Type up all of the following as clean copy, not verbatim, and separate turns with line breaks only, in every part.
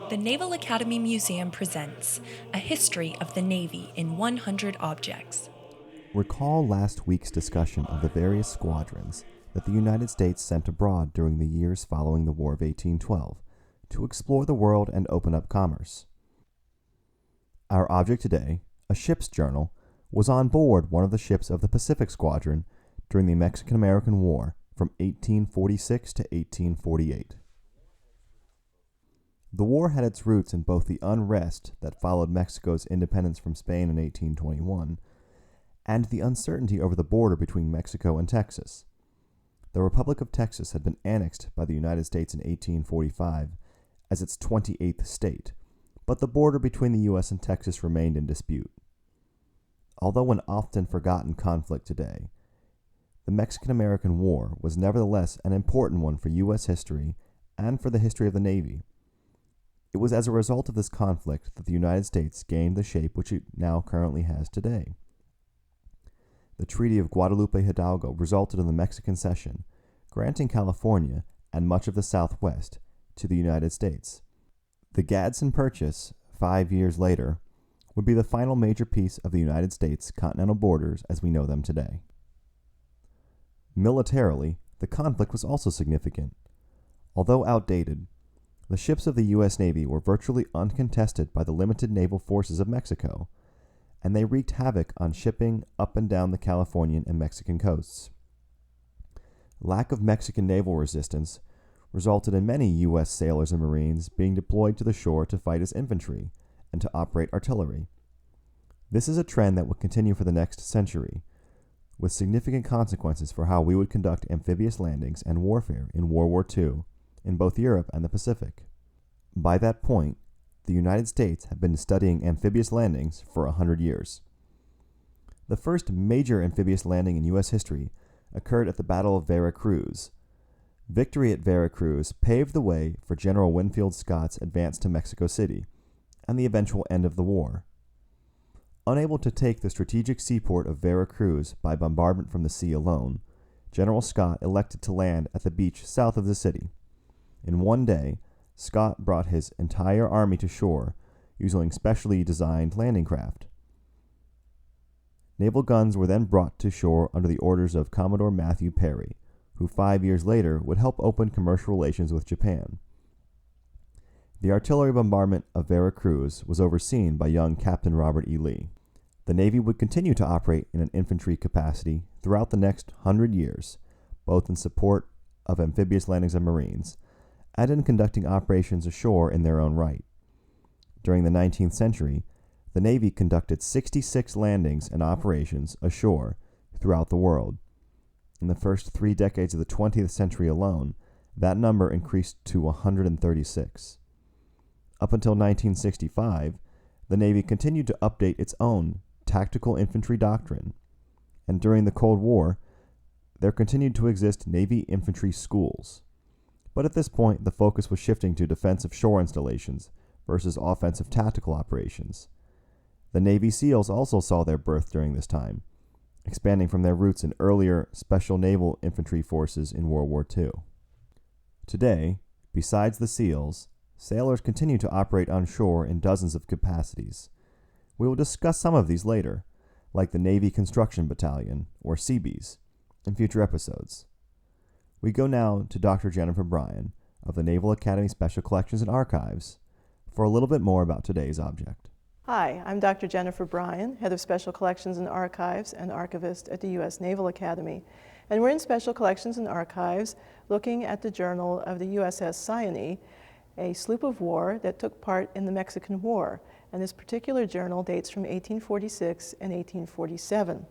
The Naval Academy Museum presents A History of the Navy in 100 Objects.
Recall last week's discussion of the various squadrons that the United States sent abroad during the years following the War of 1812 to explore the world and open up commerce. Our object today, a ship's journal, was on board one of the ships of the Pacific Squadron during the Mexican-American War from 1846 to 1848. The war had its roots in both the unrest that followed Mexico's independence from Spain in 1821 and the uncertainty over the border between Mexico and Texas. The Republic of Texas had been annexed by the United States in 1845 as its 28th state, but the border between the U.S. and Texas remained in dispute. Although an often forgotten conflict today, the Mexican-American War was nevertheless an important one for U.S. history and for the history of the Navy. It was as a result of this conflict that the United States gained the shape which it now currently has today. The Treaty of Guadalupe Hidalgo resulted in the Mexican Cession, granting California and much of the Southwest to the United States. The Gadsden Purchase, 5 years later, would be the final major piece of the United States' continental borders as we know them today. Militarily, the conflict was also significant. Although outdated, the ships of the U.S. Navy were virtually uncontested by the limited naval forces of Mexico, and they wreaked havoc on shipping up and down the Californian and Mexican coasts. Lack of Mexican naval resistance resulted in many U.S. sailors and Marines being deployed to the shore to fight as infantry and to operate artillery. This is a trend that will continue for the next century, with significant consequences for how we would conduct amphibious landings and warfare in World War II in both Europe and the Pacific. By that point, the United States had been studying amphibious landings for 100 years. The first major amphibious landing in U.S. history occurred at the Battle of Vera Cruz. Victory at Vera Cruz paved the way for General Winfield Scott's advance to Mexico City and the eventual end of the war. Unable to take the strategic seaport of Vera Cruz by bombardment from the sea alone, General Scott elected to land at the beach south of the city. In one day, Scott brought his entire army to shore using specially designed landing craft. Naval guns were then brought to shore under the orders of Commodore Matthew Perry, who 5 years later would help open commercial relations with Japan. The artillery bombardment of Vera Cruz was overseen by young Captain Robert E. Lee. The Navy would continue to operate in an infantry capacity throughout the next 100 years, both in support of amphibious landings of Marines and in conducting operations ashore in their own right. During the 19th century, the Navy conducted 66 landings and operations ashore throughout the world. In the first 3 decades of the 20th century alone, that number increased to 136. Up until 1965, the Navy continued to update its own tactical infantry doctrine, and during the Cold War, there continued to exist Navy infantry schools. But at this point, the focus was shifting to defensive shore installations versus offensive tactical operations. The Navy SEALs also saw their birth during this time, expanding from their roots in earlier Special Naval Infantry forces in World War II. Today, besides the SEALs, sailors continue to operate on shore in dozens of capacities. We will discuss some of these later, like the Navy Construction Battalion, or Seabees, in future episodes. We go now to Dr. Jennifer Bryan of the Naval Academy Special Collections and Archives for a little bit more about today's object.
Hi, I'm Dr. Jennifer Bryan, Head of Special Collections and Archives and Archivist at the U.S. Naval Academy. And we're in Special Collections and Archives looking at the journal of the USS Cyane, a sloop of war that took part in the Mexican War. And this particular journal dates from 1846 and 1847.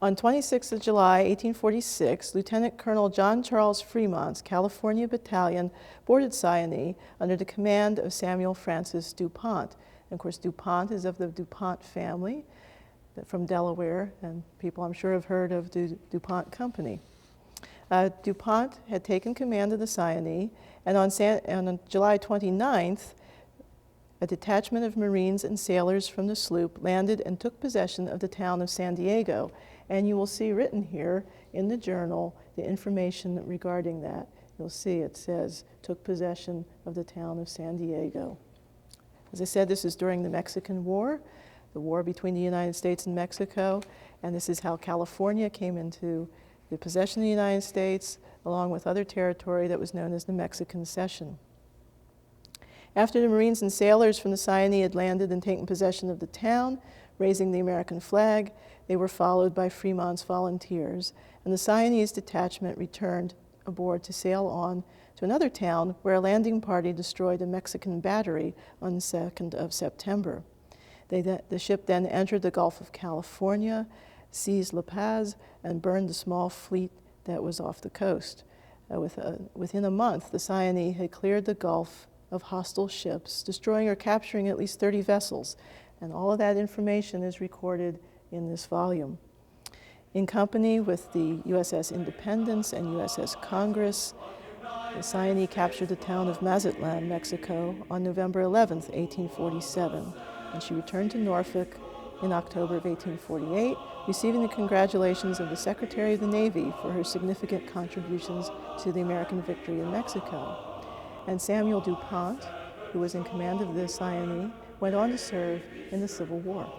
On 26th of July, 1846, Lieutenant Colonel John Charles Fremont's California Battalion boarded Cyane under the command of Samuel Francis DuPont. And of course, DuPont is of the DuPont family from Delaware, and people I'm sure have heard of the DuPont Company. DuPont had taken command of the Cyane, and on July 29th, a detachment of Marines and sailors from the sloop landed and took possession of the town of San Diego. And you will see written here in the journal the information regarding that. you'll see it says, took possession of the town of San Diego. As I said, this is during the Mexican War, the war between the United States and Mexico, and this is how California came into the possession of the United States, along with other territory that was known as the Mexican Cession. After the Marines and sailors from the Cyane had landed and taken possession of the town, raising the American flag, they were followed by Fremont's volunteers, and the Cyanese detachment returned aboard to sail on to another town where a landing party destroyed a Mexican battery on the 2nd of September. The ship then entered the Gulf of California, seized La Paz, and burned the small fleet that was off the coast. Within a month, the Cyane had cleared the Gulf of hostile ships, destroying or capturing at least 30 vessels, and all of that information is recorded in this volume. In company with the USS Independence and USS Congress, the Cyane captured the town of Mazatlan, Mexico, on November 11, 1847, and she returned to Norfolk in October of 1848, receiving the congratulations of the Secretary of the Navy for her significant contributions to the American victory in Mexico. And Samuel DuPont, who was in command of the Cyane, went on to serve in the Civil War.